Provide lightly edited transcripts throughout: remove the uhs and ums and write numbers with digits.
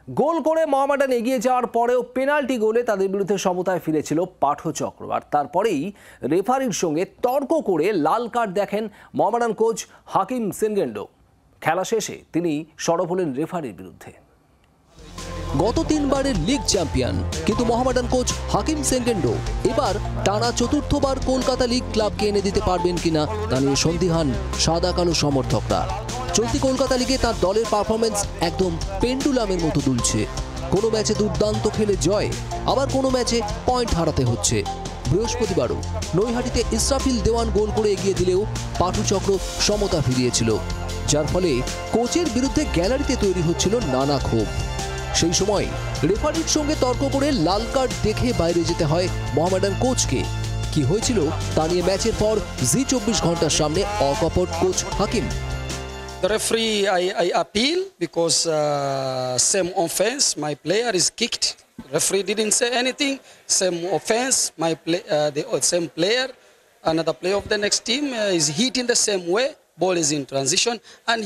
গোল করে মোহামেডান এগিয়ে যাওয়ার পরেও পেনাল্টি গোলে তাদের বিরুদ্ধে সমতায় ফিরেছিল পাঠচক্র, আর তারপরেই রেফারির সঙ্গে তর্ক করে লাল কার্ড দেখেন মোহামেডান কোচ হাকিম সেনগেন্ডো। খেলা শেষে তিনি সরব হলেন রেফারির বিরুদ্ধে। গত 3 বারের লিগ চ্যাম্পিয়ন কিন্তু মোহামেডান কোচ হাকিম সেনগেন্ডো এবার টানা চতুর্থবার কলকাতা লিগ ক্লাবকে এনে দিতে পারবেন কিনা তা নিয়ে সন্দিহান সাদা কালো সমর্থকরা। চলতি কলকাতা লিগে তার দলের পারফরমেন্স একদম পেন্ডুলামের মতো দুলছে। কোনো ম্যাচে দুর্দান্ত খেলে জয়, আবার কোনো ম্যাচে পয়েন্ট হারাতে হচ্ছে। বৃহস্পতিবারও নৈহাটিতে ইসরাফিল দেওয়ান গোল করে এগিয়ে দিলেও পাঠচক্র সমতা ফিরিয়েছিল, যার ফলে কোচের বিরুদ্ধে গ্যালারিতে তৈরি হচ্ছিল নানা ক্ষোভ। সেই সময় রেফারির সঙ্গে তর্ক করে লাল কার্ড দেখে বাইরে যেতে হয় মোহামেডান কোচকে। কি হয়েছিল তা নিয়ে ম্যাচের পর জি24 ঘন্টার সামনে অকপট coach Hakim. The referee, I appeal because same offense, my player is kicked. Referee didn't say anything. Same offense, the same player, another player of the next team is hit in the same way. Ball is in transition, and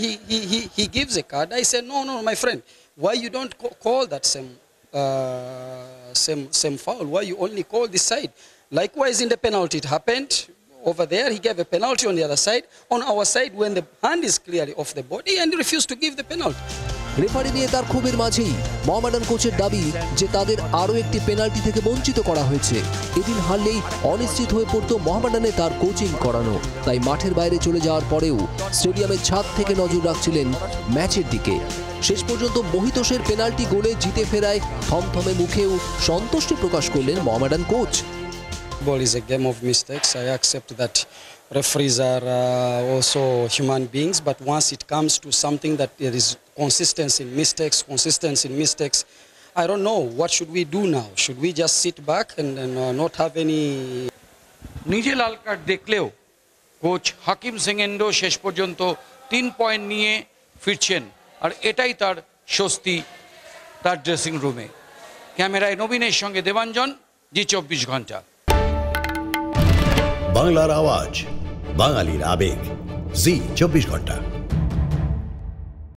he gives a card. I said, no, my friend, why you don't call that same foul? Why you only call this side? Likewise, in the penalty, it happened. Over there, he gave a penalty on the other side. On our side, when the hand is clearly off the body, and he refused to give the penalty. Referee নিয়ে তার ক্ষোভের মাঝেই মোহামেডান কোচের দাবি যে তাদের আরও একটি পেনাল্টি থেকে বঞ্চিত করা হয়েছে। এদিন হারলেই অনিশ্চিত হয়ে পড়তো মোহামেডানে তার কোচিং করানো। তাই মাঠের বাইরে চলে যাওয়ার পরেও স্টেডিয়ামের ছাদ থেকে নজর রাখছিলেন ম্যাচের দিকে। শেষ পর্যন্ত মোহিতোষের পেনাল্টি গোলে জিতে ফেরায় থমথমে মুখেও সন্তুষ্টি প্রকাশ করলেন Mohammedan coach. Football is a game of mistakes. I accept that referees are also human beings, but once it comes to something that there is consistency in mistakes, I don't know, what should we do now? Should we just sit back and not have any? নিজে লাল card দেখলেও coach হাকিম সেনগেন্ডো শেষ পর্যন্ত 3 point নিয়ে ফিরছেন, আর এটাই তার স্বস্তি তার ড্রেসিং রুমে। ক্যামেরায় নবীনের সঙ্গে দেবাঞ্জন, জি24 ঘন্টা। বাংলার আওয়াজ, বাঙালির আবেগ, জি24 ঘন্টা।